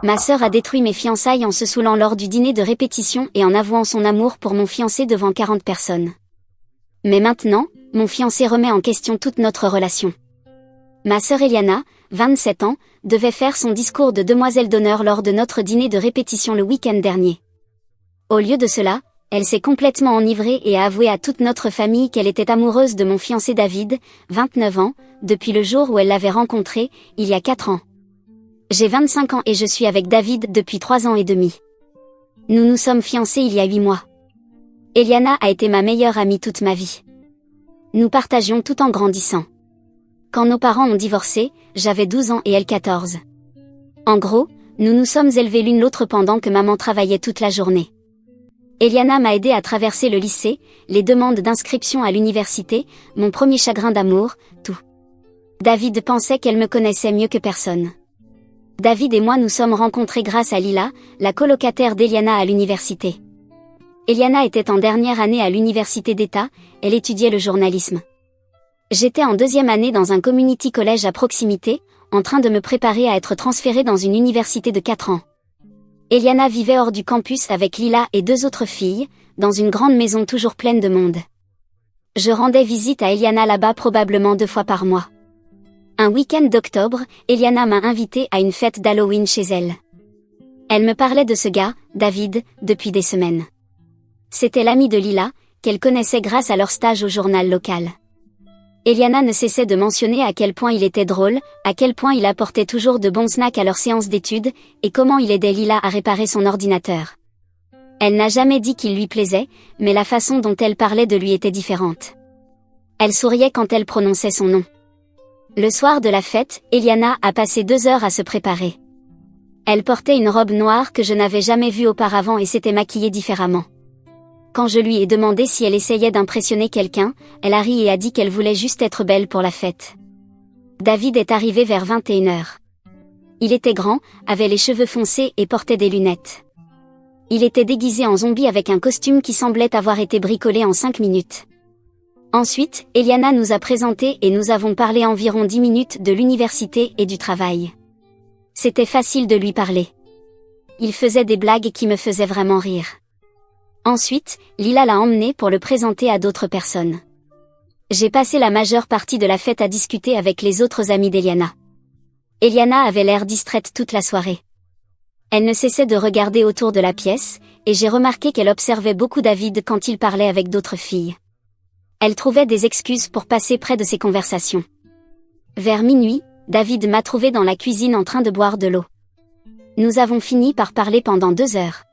Ma sœur a détruit mes fiançailles en se saoulant lors du dîner de répétition et en avouant son amour pour mon fiancé devant 40 personnes. Mais maintenant, mon fiancé remet en question toute notre relation. Ma sœur Eliana, 27 ans, devait faire son discours de demoiselle d'honneur lors de notre dîner de répétition le week-end dernier. Au lieu de cela, elle s'est complètement enivrée et a avoué à toute notre famille qu'elle était amoureuse de mon fiancé David, 29 ans, depuis le jour où elle l'avait rencontré, il y a 4 ans. J'ai 25 ans et je suis avec David depuis 3 ans et demi. Nous nous sommes fiancés il y a 8 mois. Eliana a été ma meilleure amie toute ma vie. Nous partagions tout en grandissant. Quand nos parents ont divorcé, j'avais 12 ans et elle 14. En gros, nous nous sommes élevés l'une l'autre pendant que maman travaillait toute la journée. Eliana m'a aidé à traverser le lycée, les demandes d'inscription à l'université, mon premier chagrin d'amour, tout. David pensait qu'elle me connaissait mieux que personne. David et moi nous sommes rencontrés grâce à Lila, la colocataire d'Eliana à l'université. Eliana était en dernière année à l'université d'État, elle étudiait le journalisme. J'étais en 2e année dans un community college à proximité, en train de me préparer à être transférée dans une université de 4 ans. Eliana vivait hors du campus avec Lila et 2 autres filles, dans une grande maison toujours pleine de monde. Je rendais visite à Eliana là-bas probablement 2 fois par mois. Un week-end d'octobre, Eliana m'a invitée à une fête d'Halloween chez elle. Elle me parlait de ce gars, David, depuis des semaines. C'était l'ami de Lila, qu'elle connaissait grâce à leur stage au journal local. Eliana ne cessait de mentionner à quel point il était drôle, à quel point il apportait toujours de bons snacks à leur séance d'études, et comment il aidait Lila à réparer son ordinateur. Elle n'a jamais dit qu'il lui plaisait, mais la façon dont elle parlait de lui était différente. Elle souriait quand elle prononçait son nom. Le soir de la fête, Eliana a passé 2 heures à se préparer. Elle portait une robe noire que je n'avais jamais vue auparavant et s'était maquillée différemment. Quand je lui ai demandé si elle essayait d'impressionner quelqu'un, elle a ri et a dit qu'elle voulait juste être belle pour la fête. David est arrivé vers 21h. Il était grand, avait les cheveux foncés et portait des lunettes. Il était déguisé en zombie avec un costume qui semblait avoir été bricolé en 5 minutes. Ensuite, Eliana nous a présentés et nous avons parlé environ 10 minutes de l'université et du travail. C'était facile de lui parler. Il faisait des blagues qui me faisaient vraiment rire. Ensuite, Lila l'a emmené pour le présenter à d'autres personnes. J'ai passé la majeure partie de la fête à discuter avec les autres amis d'Eliana. Eliana avait l'air distraite toute la soirée. Elle ne cessait de regarder autour de la pièce, et j'ai remarqué qu'elle observait beaucoup David quand il parlait avec d'autres filles. Elle trouvait des excuses pour passer près de ces conversations. Vers minuit, David m'a trouvé dans la cuisine en train de boire de l'eau. Nous avons fini par parler pendant 2 heures.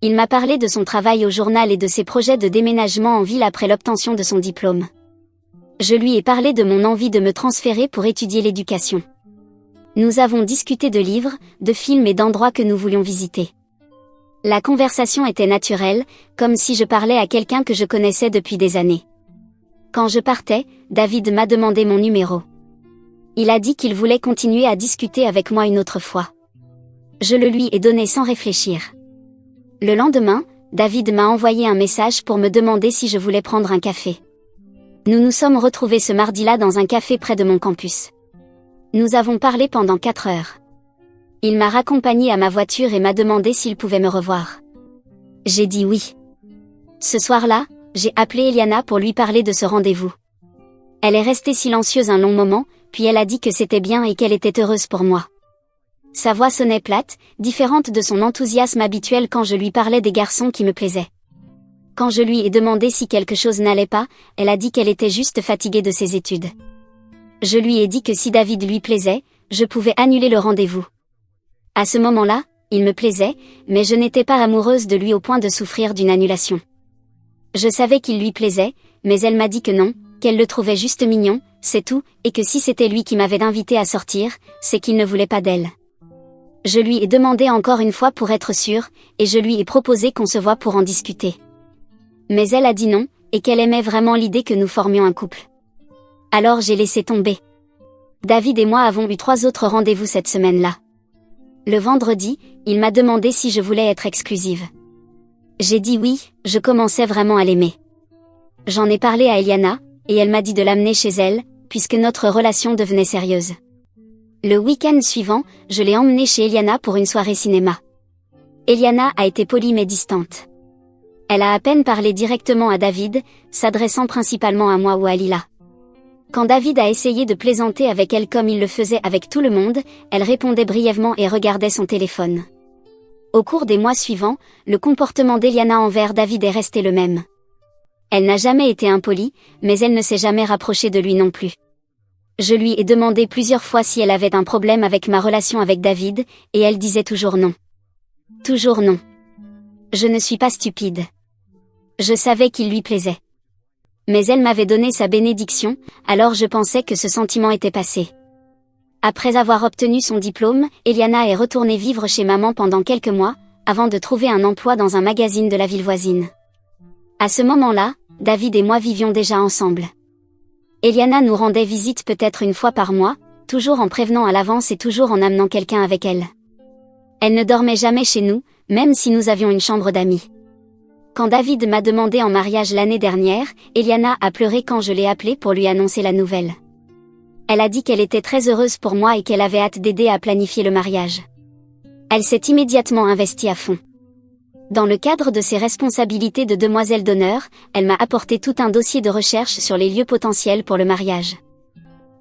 Il m'a parlé de son travail au journal et de ses projets de déménagement en ville après l'obtention de son diplôme. Je lui ai parlé de mon envie de me transférer pour étudier l'éducation. Nous avons discuté de livres, de films et d'endroits que nous voulions visiter. La conversation était naturelle, comme si je parlais à quelqu'un que je connaissais depuis des années. Quand je partais, David m'a demandé mon numéro. Il a dit qu'il voulait continuer à discuter avec moi une autre fois. Je le lui ai donné sans réfléchir. Le lendemain, David m'a envoyé un message pour me demander si je voulais prendre un café. Nous nous sommes retrouvés ce mardi-là dans un café près de mon campus. Nous avons parlé pendant 4 heures. Il m'a raccompagné à ma voiture et m'a demandé s'il pouvait me revoir. J'ai dit oui. Ce soir-là, j'ai appelé Eliana pour lui parler de ce rendez-vous. Elle est restée silencieuse un long moment, puis elle a dit que c'était bien et qu'elle était heureuse pour moi. Sa voix sonnait plate, différente de son enthousiasme habituel quand je lui parlais des garçons qui me plaisaient. Quand je lui ai demandé si quelque chose n'allait pas, elle a dit qu'elle était juste fatiguée de ses études. Je lui ai dit que si David lui plaisait, je pouvais annuler le rendez-vous. À ce moment-là, il me plaisait, mais je n'étais pas amoureuse de lui au point de souffrir d'une annulation. Je savais qu'il lui plaisait, mais elle m'a dit que non, qu'elle le trouvait juste mignon, c'est tout, et que si c'était lui qui m'avait invité à sortir, c'est qu'il ne voulait pas d'elle. Je lui ai demandé encore une fois pour être sûre, et je lui ai proposé qu'on se voie pour en discuter. Mais elle a dit non, et qu'elle aimait vraiment l'idée que nous formions un couple. Alors j'ai laissé tomber. David et moi avons eu 3 autres rendez-vous cette semaine-là. Le vendredi, il m'a demandé si je voulais être exclusive. J'ai dit oui, je commençais vraiment à l'aimer. J'en ai parlé à Eliana, et elle m'a dit de l'amener chez elle, puisque notre relation devenait sérieuse. Le week-end suivant, je l'ai emmenée chez Eliana pour une soirée cinéma. Eliana a été polie mais distante. Elle a à peine parlé directement à David, s'adressant principalement à moi ou à Lila. Quand David a essayé de plaisanter avec elle comme il le faisait avec tout le monde, elle répondait brièvement et regardait son téléphone. Au cours des mois suivants, le comportement d'Eliana envers David est resté le même. Elle n'a jamais été impolie, mais elle ne s'est jamais rapprochée de lui non plus. Je lui ai demandé plusieurs fois si elle avait un problème avec ma relation avec David, et elle disait toujours non. Toujours non. Je ne suis pas stupide. Je savais qu'il lui plaisait. Mais elle m'avait donné sa bénédiction, alors je pensais que ce sentiment était passé. Après avoir obtenu son diplôme, Eliana est retournée vivre chez maman pendant quelques mois, avant de trouver un emploi dans un magazine de la ville voisine. À ce moment-là, David et moi vivions déjà ensemble. Eliana nous rendait visite peut-être une fois par mois, toujours en prévenant à l'avance et toujours en amenant quelqu'un avec elle. Elle ne dormait jamais chez nous, même si nous avions une chambre d'amis. Quand David m'a demandé en mariage l'année dernière, Eliana a pleuré quand je l'ai appelée pour lui annoncer la nouvelle. Elle a dit qu'elle était très heureuse pour moi et qu'elle avait hâte d'aider à planifier le mariage. Elle s'est immédiatement investie à fond. Dans le cadre de ses responsabilités de demoiselle d'honneur, elle m'a apporté tout un dossier de recherche sur les lieux potentiels pour le mariage.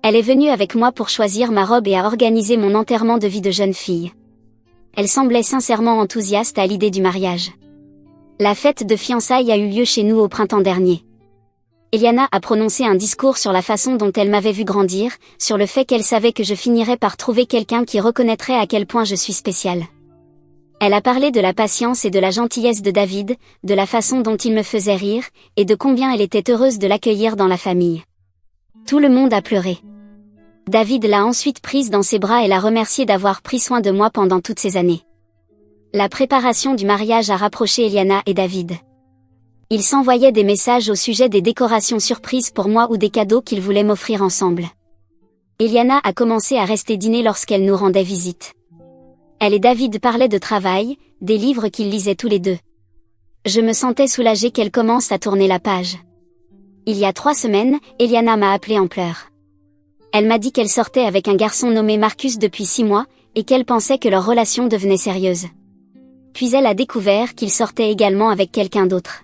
Elle est venue avec moi pour choisir ma robe et a organisé mon enterrement de vie de jeune fille. Elle semblait sincèrement enthousiaste à l'idée du mariage. La fête de fiançailles a eu lieu chez nous au printemps dernier. Eliana a prononcé un discours sur la façon dont elle m'avait vu grandir, sur le fait qu'elle savait que je finirais par trouver quelqu'un qui reconnaîtrait à quel point je suis spéciale. Elle a parlé de la patience et de la gentillesse de David, de la façon dont il me faisait rire, et de combien elle était heureuse de l'accueillir dans la famille. Tout le monde a pleuré. David l'a ensuite prise dans ses bras et l'a remerciée d'avoir pris soin de moi pendant toutes ces années. La préparation du mariage a rapproché Eliana et David. Ils s'envoyaient des messages au sujet des décorations surprises pour moi ou des cadeaux qu'ils voulaient m'offrir ensemble. Eliana a commencé à rester dîner lorsqu'elle nous rendait visite. Elle et David parlaient de travail, des livres qu'ils lisaient tous les deux. Je me sentais soulagée qu'elle commence à tourner la page. Il y a 3 semaines, Eliana m'a appelée en pleurs. Elle m'a dit qu'elle sortait avec un garçon nommé Marcus depuis 6 mois, et qu'elle pensait que leur relation devenait sérieuse. Puis elle a découvert qu'il sortait également avec quelqu'un d'autre.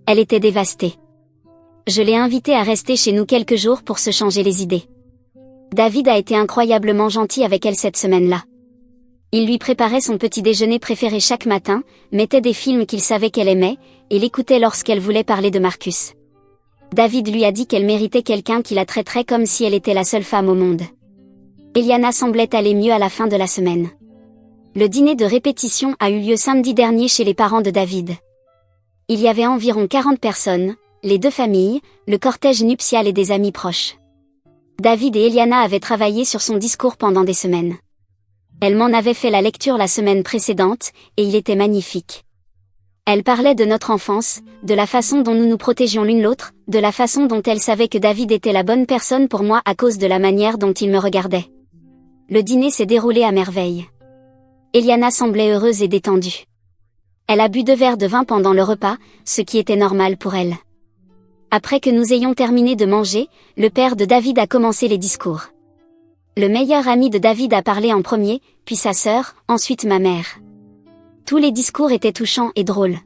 Elle était dévastée. Je l'ai invitée à rester chez nous quelques jours pour se changer les idées. David a été incroyablement gentil avec elle cette semaine-là. Il lui préparait son petit déjeuner préféré chaque matin, mettait des films qu'il savait qu'elle aimait, et l'écoutait lorsqu'elle voulait parler de Marcus. David lui a dit qu'elle méritait quelqu'un qui la traiterait comme si elle était la seule femme au monde. Eliana semblait aller mieux à la fin de la semaine. Le dîner de répétition a eu lieu samedi dernier chez les parents de David. Il y avait environ 40 personnes, les 2 familles, le cortège nuptial et des amis proches. David et Eliana avaient travaillé sur son discours pendant des semaines. Elle m'en avait fait la lecture la semaine précédente, et il était magnifique. Elle parlait de notre enfance, de la façon dont nous nous protégions l'une l'autre, de la façon dont elle savait que David était la bonne personne pour moi à cause de la manière dont il me regardait. Le dîner s'est déroulé à merveille. Eliana semblait heureuse et détendue. Elle a bu 2 verres de vin pendant le repas, ce qui était normal pour elle. Après que nous ayons terminé de manger, le père de David a commencé les discours. Le meilleur ami de David a parlé en premier, puis sa sœur, ensuite ma mère. Tous les discours étaient touchants et drôles.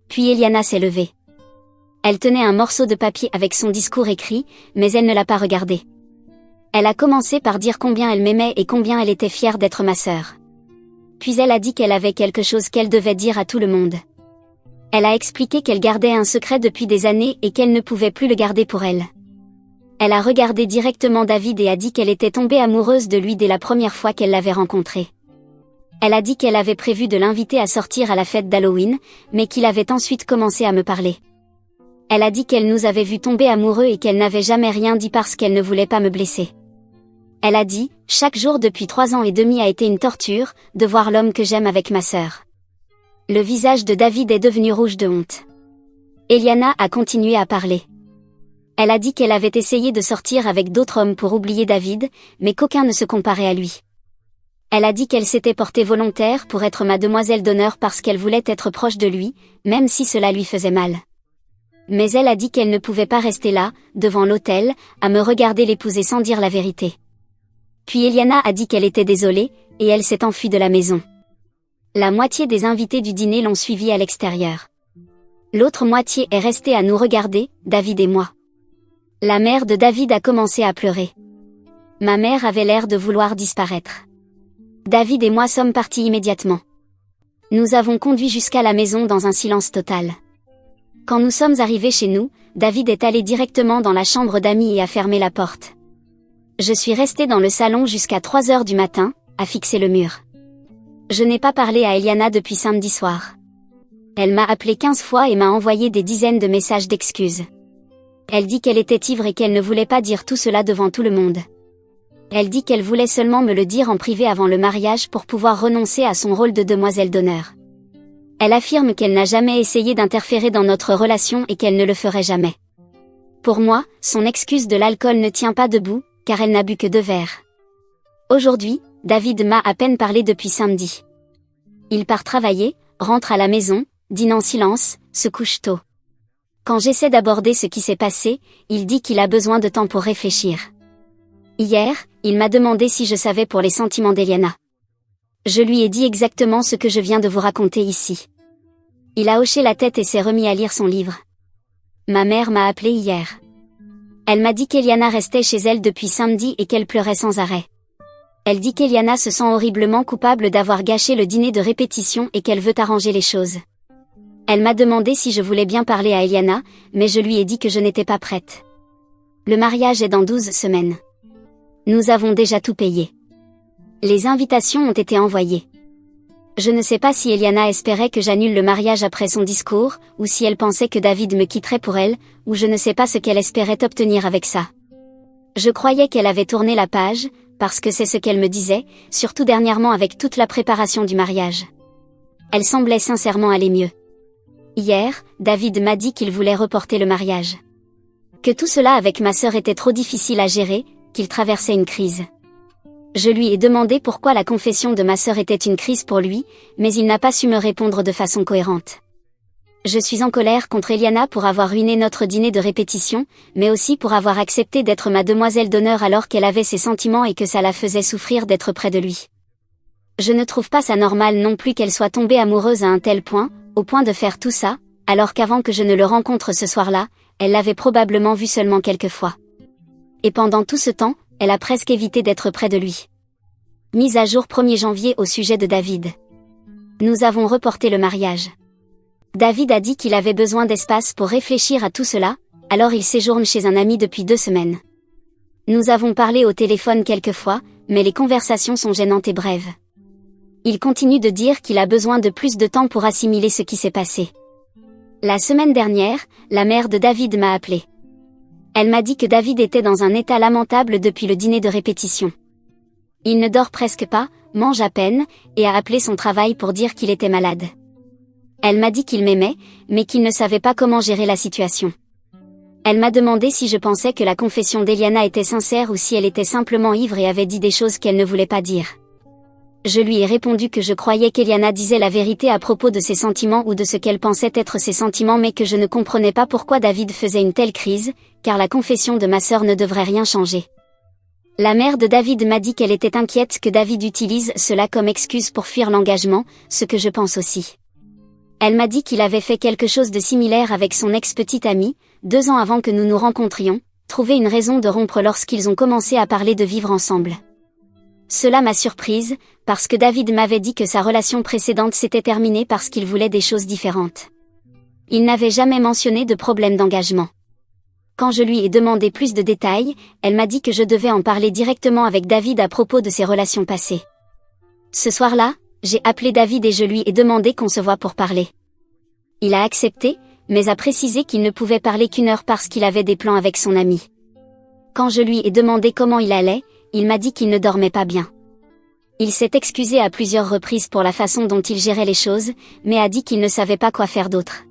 Puis Eliana s'est levée. Elle tenait un morceau de papier avec son discours écrit, mais elle ne l'a pas regardé. Elle a commencé par dire combien elle m'aimait et combien elle était fière d'être ma sœur. Puis elle a dit qu'elle avait quelque chose qu'elle devait dire à tout le monde. Elle a expliqué qu'elle gardait un secret depuis des années et qu'elle ne pouvait plus le garder pour elle. Elle a regardé directement David et a dit qu'elle était tombée amoureuse de lui dès la première fois qu'elle l'avait rencontré. Elle a dit qu'elle avait prévu de l'inviter à sortir à la fête d'Halloween, mais qu'il avait ensuite commencé à me parler. Elle a dit qu'elle nous avait vus tomber amoureux et qu'elle n'avait jamais rien dit parce qu'elle ne voulait pas me blesser. Elle a dit, chaque jour depuis 3 ans et demi a été une torture, de voir l'homme que j'aime avec ma sœur. Le visage de David est devenu rouge de honte. Eliana a continué à parler. Elle a dit qu'elle avait essayé de sortir avec d'autres hommes pour oublier David, mais qu'aucun ne se comparait à lui. Elle a dit qu'elle s'était portée volontaire pour être ma demoiselle d'honneur parce qu'elle voulait être proche de lui, même si cela lui faisait mal. Mais elle a dit qu'elle ne pouvait pas rester là, devant l'autel, à me regarder l'épouser sans dire la vérité. Puis Eliana a dit qu'elle était désolée, et elle s'est enfuie de la maison. La moitié des invités du dîner l'ont suivie à l'extérieur. L'autre moitié est restée à nous regarder, David et moi. La mère de David a commencé à pleurer. Ma mère avait l'air de vouloir disparaître. David et moi sommes partis immédiatement. Nous avons conduit jusqu'à la maison dans un silence total. Quand nous sommes arrivés chez nous, David est allé directement dans la chambre d'amis et a fermé la porte. Je suis restée dans le salon jusqu'à 3 heures du matin, à fixer le mur. Je n'ai pas parlé à Eliana depuis samedi soir. Elle m'a appelé 15 fois et m'a envoyé des dizaines de messages d'excuses. Elle dit qu'elle était ivre et qu'elle ne voulait pas dire tout cela devant tout le monde. Elle dit qu'elle voulait seulement me le dire en privé avant le mariage pour pouvoir renoncer à son rôle de demoiselle d'honneur. Elle affirme qu'elle n'a jamais essayé d'interférer dans notre relation et qu'elle ne le ferait jamais. Pour moi, son excuse de l'alcool ne tient pas debout, car elle n'a bu que 2 verres. Aujourd'hui, David m'a à peine parlé depuis samedi. Il part travailler, rentre à la maison, dîne en silence, se couche tôt. Quand j'essaie d'aborder ce qui s'est passé, il dit qu'il a besoin de temps pour réfléchir. Hier, il m'a demandé si je savais pour les sentiments d'Eliana. Je lui ai dit exactement ce que je viens de vous raconter ici. Il a hoché la tête et s'est remis à lire son livre. Ma mère m'a appelé hier. Elle m'a dit qu'Eliana restait chez elle depuis samedi et qu'elle pleurait sans arrêt. Elle dit qu'Eliana se sent horriblement coupable d'avoir gâché le dîner de répétition et qu'elle veut arranger les choses. Elle m'a demandé si je voulais bien parler à Eliana, mais je lui ai dit que je n'étais pas prête. Le mariage est dans 12 semaines. Nous avons déjà tout payé. Les invitations ont été envoyées. Je ne sais pas si Eliana espérait que j'annule le mariage après son discours, ou si elle pensait que David me quitterait pour elle, ou je ne sais pas ce qu'elle espérait obtenir avec ça. Je croyais qu'elle avait tourné la page, parce que c'est ce qu'elle me disait, surtout dernièrement avec toute la préparation du mariage. Elle semblait sincèrement aller mieux. Hier, David m'a dit qu'il voulait reporter le mariage. Que tout cela avec ma sœur était trop difficile à gérer, qu'il traversait une crise. Je lui ai demandé pourquoi la confession de ma sœur était une crise pour lui, mais il n'a pas su me répondre de façon cohérente. Je suis en colère contre Eliana pour avoir ruiné notre dîner de répétition, mais aussi pour avoir accepté d'être ma demoiselle d'honneur alors qu'elle avait ses sentiments et que ça la faisait souffrir d'être près de lui. Je ne trouve pas ça normal non plus qu'elle soit tombée amoureuse à un tel point, au point de faire tout ça, alors qu'avant que je ne le rencontre ce soir-là, elle l'avait probablement vu seulement quelques fois. Et pendant tout ce temps, elle a presque évité d'être près de lui. Mise à jour 1er janvier au sujet de David. Nous avons reporté le mariage. David a dit qu'il avait besoin d'espace pour réfléchir à tout cela, alors il séjourne chez un ami depuis 2 semaines. Nous avons parlé au téléphone quelques fois, mais les conversations sont gênantes et brèves. Il continue de dire qu'il a besoin de plus de temps pour assimiler ce qui s'est passé. La semaine dernière, la mère de David m'a appelé. Elle m'a dit que David était dans un état lamentable depuis le dîner de répétition. Il ne dort presque pas, mange à peine, et a appelé son travail pour dire qu'il était malade. Elle m'a dit qu'il m'aimait, mais qu'il ne savait pas comment gérer la situation. Elle m'a demandé si je pensais que la confession d'Eliana était sincère ou si elle était simplement ivre et avait dit des choses qu'elle ne voulait pas dire. Je lui ai répondu que je croyais qu'Eliana disait la vérité à propos de ses sentiments ou de ce qu'elle pensait être ses sentiments mais que je ne comprenais pas pourquoi David faisait une telle crise, car la confession de ma sœur ne devrait rien changer. La mère de David m'a dit qu'elle était inquiète que David utilise cela comme excuse pour fuir l'engagement, ce que je pense aussi. Elle m'a dit qu'il avait fait quelque chose de similaire avec son ex-petite amie, 2 ans avant que nous nous rencontrions, trouver une raison de rompre lorsqu'ils ont commencé à parler de vivre ensemble. Cela m'a surprise, parce que David m'avait dit que sa relation précédente s'était terminée parce qu'il voulait des choses différentes. Il n'avait jamais mentionné de problème d'engagement. Quand je lui ai demandé plus de détails, elle m'a dit que je devais en parler directement avec David à propos de ses relations passées. Ce soir-là, j'ai appelé David et je lui ai demandé qu'on se voie pour parler. Il a accepté, mais a précisé qu'il ne pouvait parler qu'1 heure parce qu'il avait des plans avec son ami. Quand je lui ai demandé comment il allait, il m'a dit qu'il ne dormait pas bien. Il s'est excusé à plusieurs reprises pour la façon dont il gérait les choses, mais a dit qu'il ne savait pas quoi faire d'autre.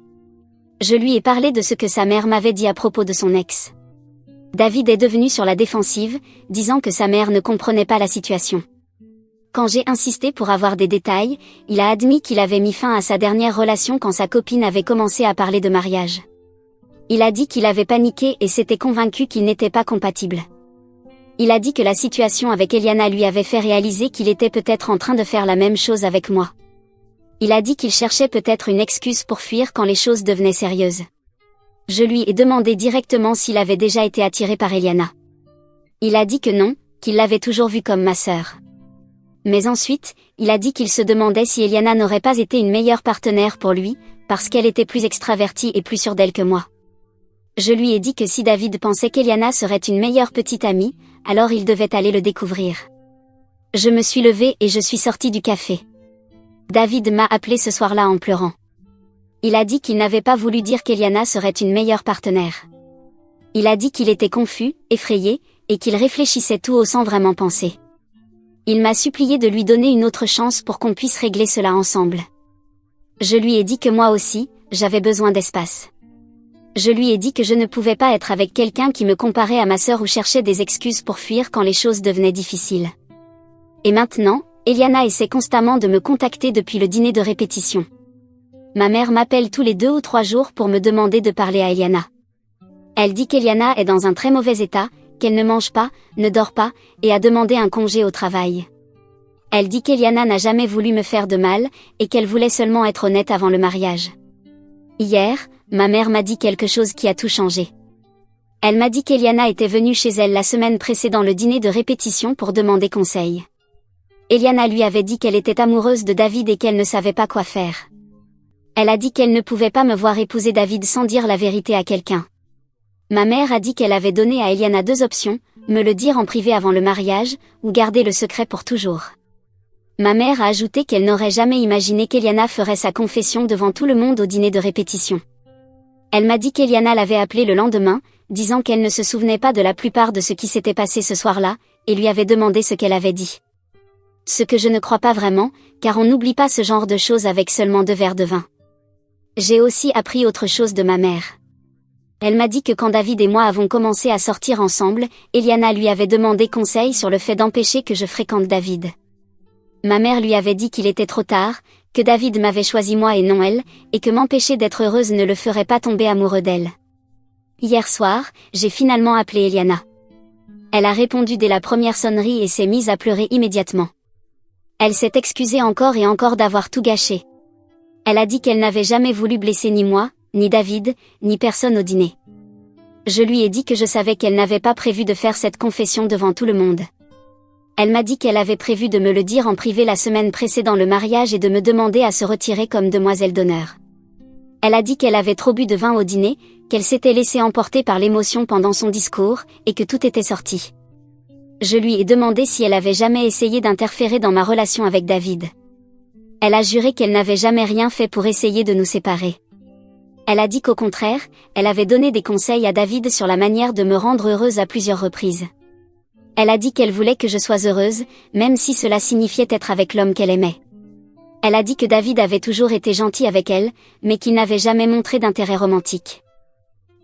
Je lui ai parlé de ce que sa mère m'avait dit à propos de son ex. David est devenu sur la défensive, disant que sa mère ne comprenait pas la situation. Quand j'ai insisté pour avoir des détails, il a admis qu'il avait mis fin à sa dernière relation quand sa copine avait commencé à parler de mariage. Il a dit qu'il avait paniqué et s'était convaincu qu'ils n'étaient pas compatibles. Il a dit que la situation avec Eliana lui avait fait réaliser qu'il était peut-être en train de faire la même chose avec moi. Il a dit qu'il cherchait peut-être une excuse pour fuir quand les choses devenaient sérieuses. Je lui ai demandé directement s'il avait déjà été attiré par Eliana. Il a dit que non, qu'il l'avait toujours vue comme ma sœur. Mais ensuite, il a dit qu'il se demandait si Eliana n'aurait pas été une meilleure partenaire pour lui, parce qu'elle était plus extravertie et plus sûre d'elle que moi. Je lui ai dit que si David pensait qu'Eliana serait une meilleure petite amie, alors il devait aller le découvrir. Je me suis levée et je suis sortie du café. David m'a appelé ce soir-là en pleurant. Il a dit qu'il n'avait pas voulu dire qu'Eliana serait une meilleure partenaire. Il a dit qu'il était confus, effrayé, et qu'il réfléchissait tout haut sans vraiment penser. Il m'a supplié de lui donner une autre chance pour qu'on puisse régler cela ensemble. Je lui ai dit que moi aussi, j'avais besoin d'espace. Je lui ai dit que je ne pouvais pas être avec quelqu'un qui me comparait à ma sœur ou cherchait des excuses pour fuir quand les choses devenaient difficiles. Et maintenant, Eliana essaie constamment de me contacter depuis le dîner de répétition. Ma mère m'appelle tous les 2 ou 3 jours pour me demander de parler à Eliana. Elle dit qu'Eliana est dans un très mauvais état, qu'elle ne mange pas, ne dort pas, et a demandé un congé au travail. Elle dit qu'Eliana n'a jamais voulu me faire de mal, et qu'elle voulait seulement être honnête avant le mariage. Hier, ma mère m'a dit quelque chose qui a tout changé. Elle m'a dit qu'Eliana était venue chez elle la semaine précédant le dîner de répétition pour demander conseil. Eliana lui avait dit qu'elle était amoureuse de David et qu'elle ne savait pas quoi faire. Elle a dit qu'elle ne pouvait pas me voir épouser David sans dire la vérité à quelqu'un. Ma mère a dit qu'elle avait donné à Eliana 2 options, me le dire en privé avant le mariage, ou garder le secret pour toujours. Ma mère a ajouté qu'elle n'aurait jamais imaginé qu'Eliana ferait sa confession devant tout le monde au dîner de répétition. Elle m'a dit qu'Eliana l'avait appelée le lendemain, disant qu'elle ne se souvenait pas de la plupart de ce qui s'était passé ce soir-là, et lui avait demandé ce qu'elle avait dit. Ce que je ne crois pas vraiment, car on n'oublie pas ce genre de choses avec seulement 2 verres de vin. J'ai aussi appris autre chose de ma mère. Elle m'a dit que quand David et moi avons commencé à sortir ensemble, Eliana lui avait demandé conseil sur le fait d'empêcher que je fréquente David. Ma mère lui avait dit qu'il était trop tard, que David m'avait choisi moi et non elle, et que m'empêcher d'être heureuse ne le ferait pas tomber amoureux d'elle. Hier soir, j'ai finalement appelé Eliana. Elle a répondu dès la première sonnerie et s'est mise à pleurer immédiatement. Elle s'est excusée encore et encore d'avoir tout gâché. Elle a dit qu'elle n'avait jamais voulu blesser ni moi, ni David, ni personne au dîner. Je lui ai dit que je savais qu'elle n'avait pas prévu de faire cette confession devant tout le monde. Elle m'a dit qu'elle avait prévu de me le dire en privé la semaine précédant le mariage et de me demander à se retirer comme demoiselle d'honneur. Elle a dit qu'elle avait trop bu de vin au dîner, qu'elle s'était laissée emporter par l'émotion pendant son discours, et que tout était sorti. Je lui ai demandé si elle avait jamais essayé d'interférer dans ma relation avec David. Elle a juré qu'elle n'avait jamais rien fait pour essayer de nous séparer. Elle a dit qu'au contraire, elle avait donné des conseils à David sur la manière de me rendre heureuse à plusieurs reprises. Elle a dit qu'elle voulait que je sois heureuse, même si cela signifiait être avec l'homme qu'elle aimait. Elle a dit que David avait toujours été gentil avec elle, mais qu'il n'avait jamais montré d'intérêt romantique.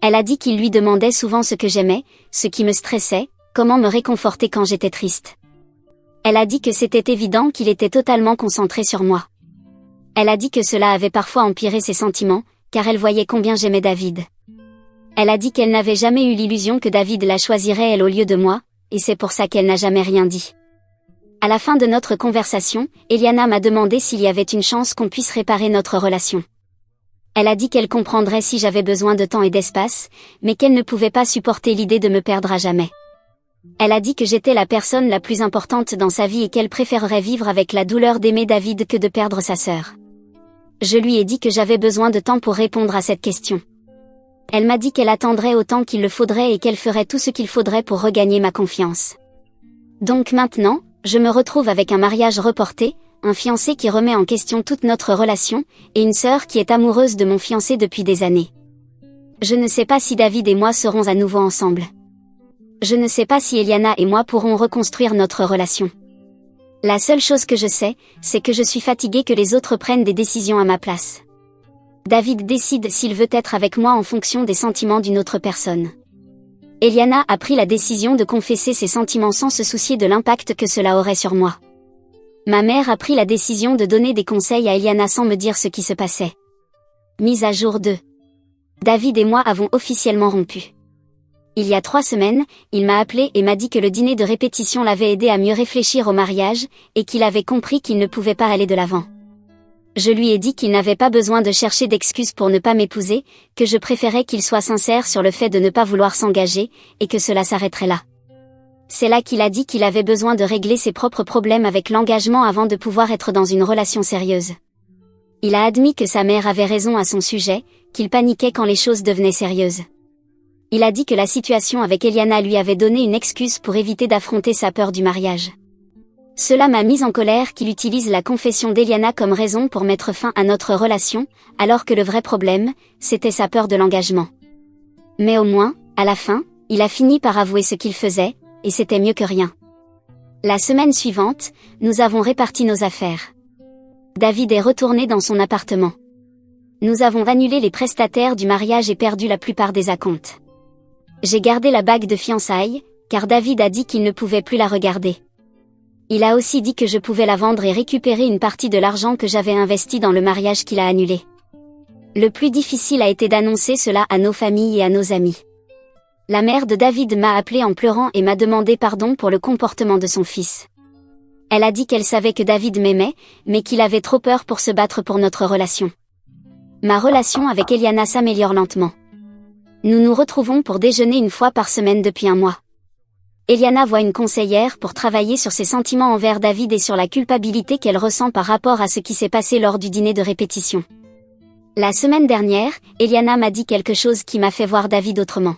Elle a dit qu'il lui demandait souvent ce que j'aimais, ce qui me stressait, comment me réconforter quand j'étais triste. Elle a dit que c'était évident qu'il était totalement concentré sur moi. Elle a dit que cela avait parfois empiré ses sentiments, car elle voyait combien j'aimais David. Elle a dit qu'elle n'avait jamais eu l'illusion que David la choisirait elle au lieu de moi, et c'est pour ça qu'elle n'a jamais rien dit. À la fin de notre conversation, Eliana m'a demandé s'il y avait une chance qu'on puisse réparer notre relation. Elle a dit qu'elle comprendrait si j'avais besoin de temps et d'espace, mais qu'elle ne pouvait pas supporter l'idée de me perdre à jamais. Elle a dit que j'étais la personne la plus importante dans sa vie et qu'elle préférerait vivre avec la douleur d'aimer David que de perdre sa sœur. Je lui ai dit que j'avais besoin de temps pour répondre à cette question. Elle m'a dit qu'elle attendrait autant qu'il le faudrait et qu'elle ferait tout ce qu'il faudrait pour regagner ma confiance. Donc maintenant, je me retrouve avec un mariage reporté, un fiancé qui remet en question toute notre relation, et une sœur qui est amoureuse de mon fiancé depuis des années. Je ne sais pas si David et moi serons à nouveau ensemble. Je ne sais pas si Eliana et moi pourrons reconstruire notre relation. La seule chose que je sais, c'est que je suis fatiguée que les autres prennent des décisions à ma place. David décide s'il veut être avec moi en fonction des sentiments d'une autre personne. Eliana a pris la décision de confesser ses sentiments sans se soucier de l'impact que cela aurait sur moi. Ma mère a pris la décision de donner des conseils à Eliana sans me dire ce qui se passait. Mise à jour 2. David et moi avons officiellement rompu. Il y a 3 semaines, il m'a appelé et m'a dit que le dîner de répétition l'avait aidé à mieux réfléchir au mariage, et qu'il avait compris qu'il ne pouvait pas aller de l'avant. Je lui ai dit qu'il n'avait pas besoin de chercher d'excuses pour ne pas m'épouser, que je préférais qu'il soit sincère sur le fait de ne pas vouloir s'engager, et que cela s'arrêterait là. C'est là qu'il a dit qu'il avait besoin de régler ses propres problèmes avec l'engagement avant de pouvoir être dans une relation sérieuse. Il a admis que sa mère avait raison à son sujet, qu'il paniquait quand les choses devenaient sérieuses. Il a dit que la situation avec Eliana lui avait donné une excuse pour éviter d'affronter sa peur du mariage. Cela m'a mise en colère qu'il utilise la confession d'Eliana comme raison pour mettre fin à notre relation, alors que le vrai problème, c'était sa peur de l'engagement. Mais au moins, à la fin, il a fini par avouer ce qu'il faisait, et c'était mieux que rien. La semaine suivante, nous avons réparti nos affaires. David est retourné dans son appartement. Nous avons annulé les prestataires du mariage et perdu la plupart des acomptes. J'ai gardé la bague de fiançailles, car David a dit qu'il ne pouvait plus la regarder. Il a aussi dit que je pouvais la vendre et récupérer une partie de l'argent que j'avais investi dans le mariage qu'il a annulé. Le plus difficile a été d'annoncer cela à nos familles et à nos amis. La mère de David m'a appelé en pleurant et m'a demandé pardon pour le comportement de son fils. Elle a dit qu'elle savait que David m'aimait, mais qu'il avait trop peur pour se battre pour notre relation. Ma relation avec Eliana s'améliore lentement. Nous nous retrouvons pour déjeuner une fois par semaine depuis 1 mois. Eliana voit une conseillère pour travailler sur ses sentiments envers David et sur la culpabilité qu'elle ressent par rapport à ce qui s'est passé lors du dîner de répétition. La semaine dernière, Eliana m'a dit quelque chose qui m'a fait voir David autrement.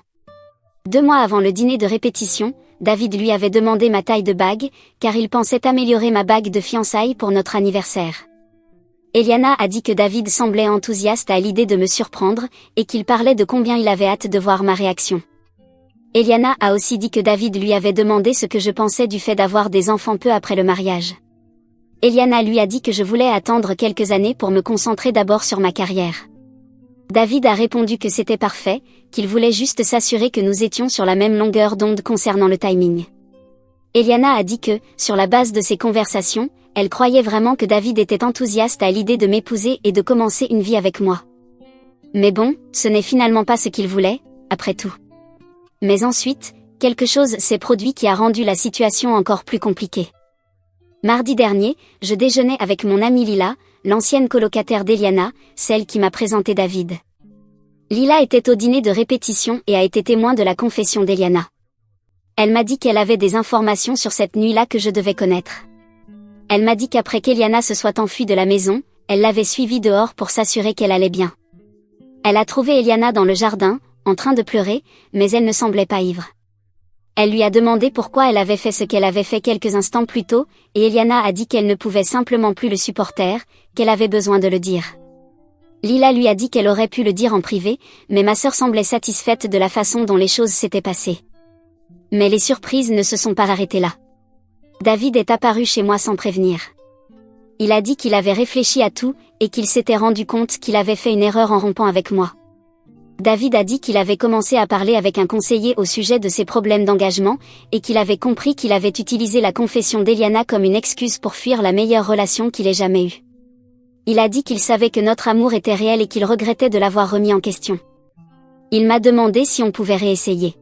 2 mois avant le dîner de répétition, David lui avait demandé ma taille de bague, car il pensait améliorer ma bague de fiançailles pour notre anniversaire. Eliana a dit que David semblait enthousiaste à l'idée de me surprendre, et qu'il parlait de combien il avait hâte de voir ma réaction. Eliana a aussi dit que David lui avait demandé ce que je pensais du fait d'avoir des enfants peu après le mariage. Eliana lui a dit que je voulais attendre quelques années pour me concentrer d'abord sur ma carrière. David a répondu que c'était parfait, qu'il voulait juste s'assurer que nous étions sur la même longueur d'onde concernant le timing. Eliana a dit que, sur la base de ces conversations, elle croyait vraiment que David était enthousiaste à l'idée de m'épouser et de commencer une vie avec moi. Mais bon, ce n'est finalement pas ce qu'il voulait, après tout. Mais ensuite, quelque chose s'est produit qui a rendu la situation encore plus compliquée. Mardi dernier, je déjeunais avec mon amie Lila, l'ancienne colocataire d'Eliana, celle qui m'a présenté David. Lila était au dîner de répétition et a été témoin de la confession d'Eliana. Elle m'a dit qu'elle avait des informations sur cette nuit-là que je devais connaître. Elle m'a dit qu'après qu'Eliana se soit enfuie de la maison, elle l'avait suivie dehors pour s'assurer qu'elle allait bien. Elle a trouvé Eliana dans le jardin, en train de pleurer, mais elle ne semblait pas ivre. Elle lui a demandé pourquoi elle avait fait ce qu'elle avait fait quelques instants plus tôt, et Eliana a dit qu'elle ne pouvait simplement plus le supporter, qu'elle avait besoin de le dire. Lila lui a dit qu'elle aurait pu le dire en privé, mais ma sœur semblait satisfaite de la façon dont les choses s'étaient passées. Mais les surprises ne se sont pas arrêtées là. David est apparu chez moi sans prévenir. Il a dit qu'il avait réfléchi à tout, et qu'il s'était rendu compte qu'il avait fait une erreur en rompant avec moi. David a dit qu'il avait commencé à parler avec un conseiller au sujet de ses problèmes d'engagement, et qu'il avait compris qu'il avait utilisé la confession d'Eliana comme une excuse pour fuir la meilleure relation qu'il ait jamais eue. Il a dit qu'il savait que notre amour était réel et qu'il regrettait de l'avoir remis en question. Il m'a demandé si on pouvait réessayer.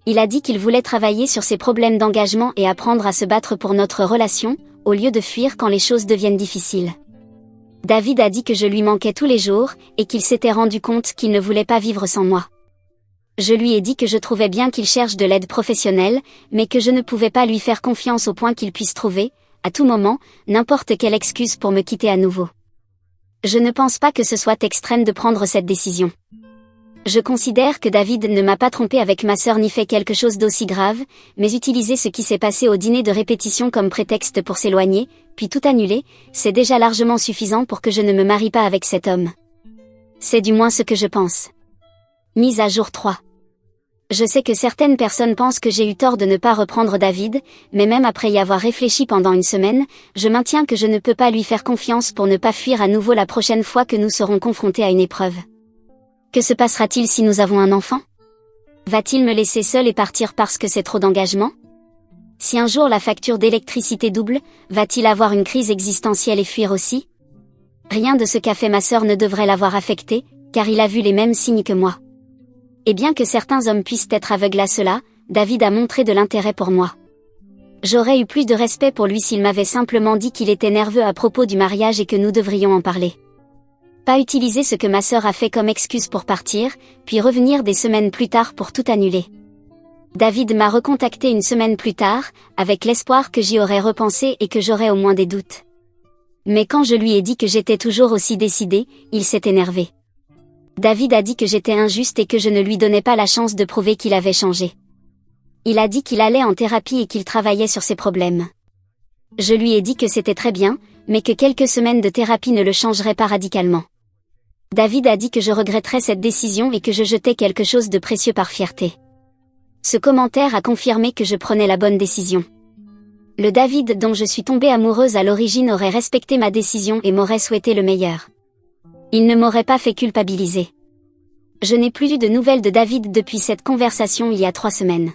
Il a dit qu'il voulait travailler sur ses problèmes d'engagement et apprendre à se battre pour notre relation, au lieu de fuir quand les choses deviennent difficiles. David a dit que je lui manquais tous les jours, et qu'il s'était rendu compte qu'il ne voulait pas vivre sans moi. Je lui ai dit que je trouvais bien qu'il cherche de l'aide professionnelle, mais que je ne pouvais pas lui faire confiance au point qu'il puisse trouver, à tout moment, n'importe quelle excuse pour me quitter à nouveau. Je ne pense pas que ce soit extrême de prendre cette décision. Je considère que David ne m'a pas trompé avec ma sœur ni fait quelque chose d'aussi grave, mais utiliser ce qui s'est passé au dîner de répétition comme prétexte pour s'éloigner, puis tout annuler, c'est déjà largement suffisant pour que je ne me marie pas avec cet homme. C'est du moins ce que je pense. Mise à jour 3. Je sais que certaines personnes pensent que j'ai eu tort de ne pas reprendre David, mais même après y avoir réfléchi pendant une semaine, je maintiens que je ne peux pas lui faire confiance pour ne pas fuir à nouveau la prochaine fois que nous serons confrontés à une épreuve. Que se passera-t-il si nous avons un enfant? Va-t-il me laisser seule et partir parce que c'est trop d'engagement? Si un jour la facture d'électricité double, va-t-il avoir une crise existentielle et fuir aussi? Rien de ce qu'a fait ma sœur ne devrait l'avoir affecté, car il a vu les mêmes signes que moi. Et bien que certains hommes puissent être aveugles à cela, David a montré de l'intérêt pour moi. J'aurais eu plus de respect pour lui s'il m'avait simplement dit qu'il était nerveux à propos du mariage et que nous devrions en parler. Pas utiliser ce que ma sœur a fait comme excuse pour partir, puis revenir des semaines plus tard pour tout annuler. David m'a recontacté une semaine plus tard, avec l'espoir que j'y aurais repensé et que j'aurais au moins des doutes. Mais quand je lui ai dit que j'étais toujours aussi décidée, il s'est énervé. David a dit que j'étais injuste et que je ne lui donnais pas la chance de prouver qu'il avait changé. Il a dit qu'il allait en thérapie et qu'il travaillait sur ses problèmes. Je lui ai dit que c'était très bien, mais que quelques semaines de thérapie ne le changeraient pas radicalement. David a dit que je regretterais cette décision et que je jetais quelque chose de précieux par fierté. Ce commentaire a confirmé que je prenais la bonne décision. Le David dont je suis tombée amoureuse à l'origine aurait respecté ma décision et m'aurait souhaité le meilleur. Il ne m'aurait pas fait culpabiliser. Je n'ai plus eu de nouvelles de David depuis cette conversation il y a 3 semaines.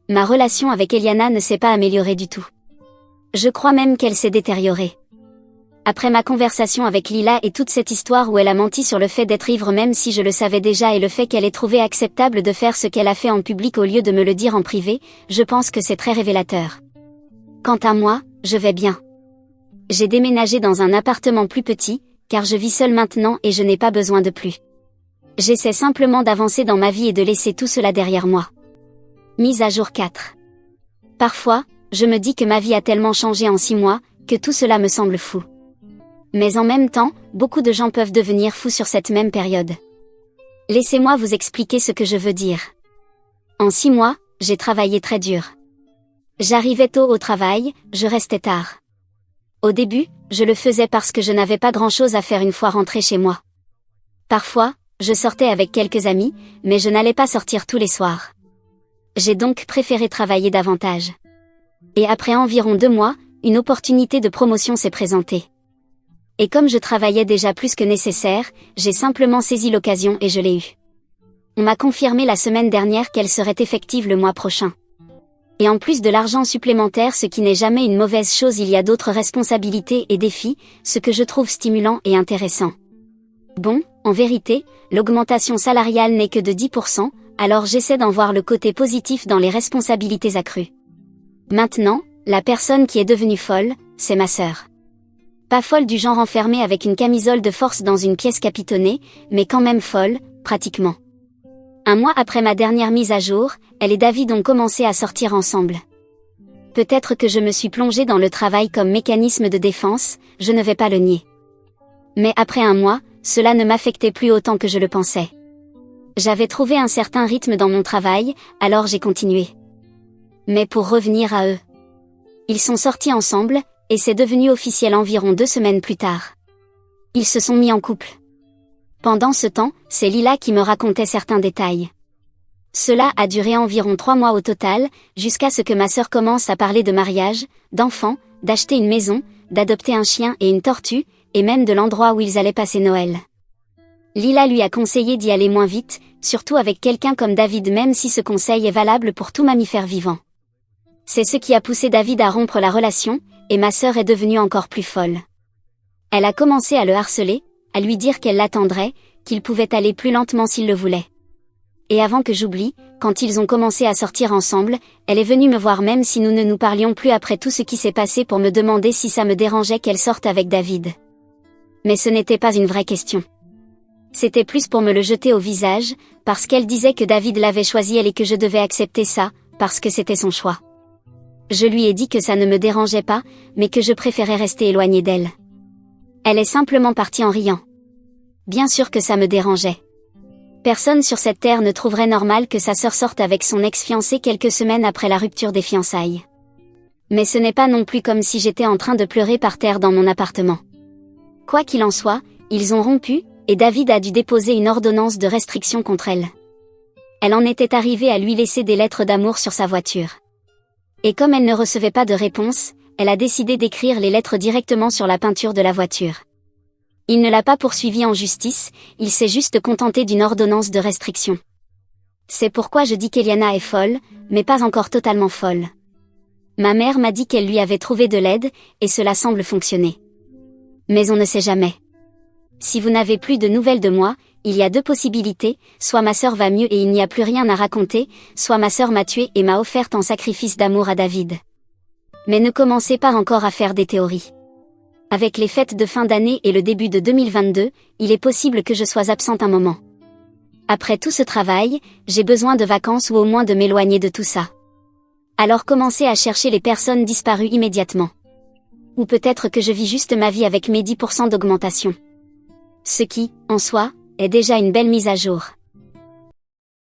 Ma relation avec Eliana ne s'est pas améliorée du tout. Je crois même qu'elle s'est détériorée. Après ma conversation avec Lila et toute cette histoire où elle a menti sur le fait d'être ivre même si je le savais déjà et le fait qu'elle ait trouvé acceptable de faire ce qu'elle a fait en public au lieu de me le dire en privé, je pense que c'est très révélateur. Quant à moi, je vais bien. J'ai déménagé dans un appartement plus petit, car je vis seule maintenant et je n'ai pas besoin de plus. J'essaie simplement d'avancer dans ma vie et de laisser tout cela derrière moi. Mise à jour 4. Parfois, je me dis que ma vie a tellement changé en 6 mois, que tout cela me semble fou. Mais en même temps, beaucoup de gens peuvent devenir fous sur cette même période. Laissez-moi vous expliquer ce que je veux dire. En 6 mois, j'ai travaillé très dur. J'arrivais tôt au travail, je restais tard. Au début, je le faisais parce que je n'avais pas grand-chose à faire une fois rentrée chez moi. Parfois, je sortais avec quelques amis, mais je n'allais pas sortir tous les soirs. J'ai donc préféré travailler davantage. Et après environ 2 mois, une opportunité de promotion s'est présentée. Et comme je travaillais déjà plus que nécessaire, j'ai simplement saisi l'occasion et je l'ai eue. On m'a confirmé la semaine dernière qu'elle serait effective le mois prochain. Et en plus de l'argent supplémentaire, ce qui n'est jamais une mauvaise chose, il y a d'autres responsabilités et défis, ce que je trouve stimulant et intéressant. Bon, en vérité, l'augmentation salariale n'est que de 10%, alors j'essaie d'en voir le côté positif dans les responsabilités accrues. Maintenant, la personne qui est devenue folle, c'est ma sœur. Pas folle du genre enfermée avec une camisole de force dans une pièce capitonnée, mais quand même folle, pratiquement. 1 mois après ma dernière mise à jour, elle et David ont commencé à sortir ensemble. Peut-être que je me suis plongée dans le travail comme mécanisme de défense, je ne vais pas le nier. Mais après 1 mois, cela ne m'affectait plus autant que je le pensais. J'avais trouvé un certain rythme dans mon travail, alors j'ai continué. Mais pour revenir à eux. Ils sont sortis ensemble, et c'est devenu officiel environ 2 semaines plus tard. Ils se sont mis en couple. Pendant ce temps, c'est Lila qui me racontait certains détails. Cela a duré environ 3 mois au total, jusqu'à ce que ma sœur commence à parler de mariage, d'enfants, d'acheter une maison, d'adopter un chien et une tortue, et même de l'endroit où ils allaient passer Noël. Lila lui a conseillé d'y aller moins vite, surtout avec quelqu'un comme David, même si ce conseil est valable pour tout mammifère vivant. C'est ce qui a poussé David à rompre la relation, et ma sœur est devenue encore plus folle. Elle a commencé à le harceler, à lui dire qu'elle l'attendrait, qu'il pouvait aller plus lentement s'il le voulait. Et avant que j'oublie, quand ils ont commencé à sortir ensemble, elle est venue me voir même si nous ne nous parlions plus après tout ce qui s'est passé pour me demander si ça me dérangeait qu'elle sorte avec David. Mais ce n'était pas une vraie question. C'était plus pour me le jeter au visage, parce qu'elle disait que David l'avait choisi elle et que je devais accepter ça, parce que c'était son choix. Je lui ai dit que ça ne me dérangeait pas, mais que je préférais rester éloignée d'elle. Elle est simplement partie en riant. Bien sûr que ça me dérangeait. Personne sur cette terre ne trouverait normal que sa sœur sorte avec son ex-fiancé quelques semaines après la rupture des fiançailles. Mais ce n'est pas non plus comme si j'étais en train de pleurer par terre dans mon appartement. Quoi qu'il en soit, ils ont rompu, et David a dû déposer une ordonnance de restriction contre elle. Elle en était arrivée à lui laisser des lettres d'amour sur sa voiture. Et comme elle ne recevait pas de réponse, elle a décidé d'écrire les lettres directement sur la peinture de la voiture. Il ne l'a pas poursuivi en justice, il s'est juste contenté d'une ordonnance de restriction. C'est pourquoi je dis qu'Eliana est folle, mais pas encore totalement folle. Ma mère m'a dit qu'elle lui avait trouvé de l'aide, et cela semble fonctionner. Mais on ne sait jamais. Si vous n'avez plus de nouvelles de moi, il y a deux possibilités, soit ma sœur va mieux et il n'y a plus rien à raconter, soit ma sœur m'a tué et m'a offerte en sacrifice d'amour à David. Mais ne commencez pas encore à faire des théories. Avec les fêtes de fin d'année et le début de 2022, il est possible que je sois absente un moment. Après tout ce travail, j'ai besoin de vacances ou au moins de m'éloigner de tout ça. Alors commencez à chercher les personnes disparues immédiatement. Ou peut-être que je vis juste ma vie avec mes 10% d'augmentation. Ce qui, en soi, est déjà une belle mise à jour.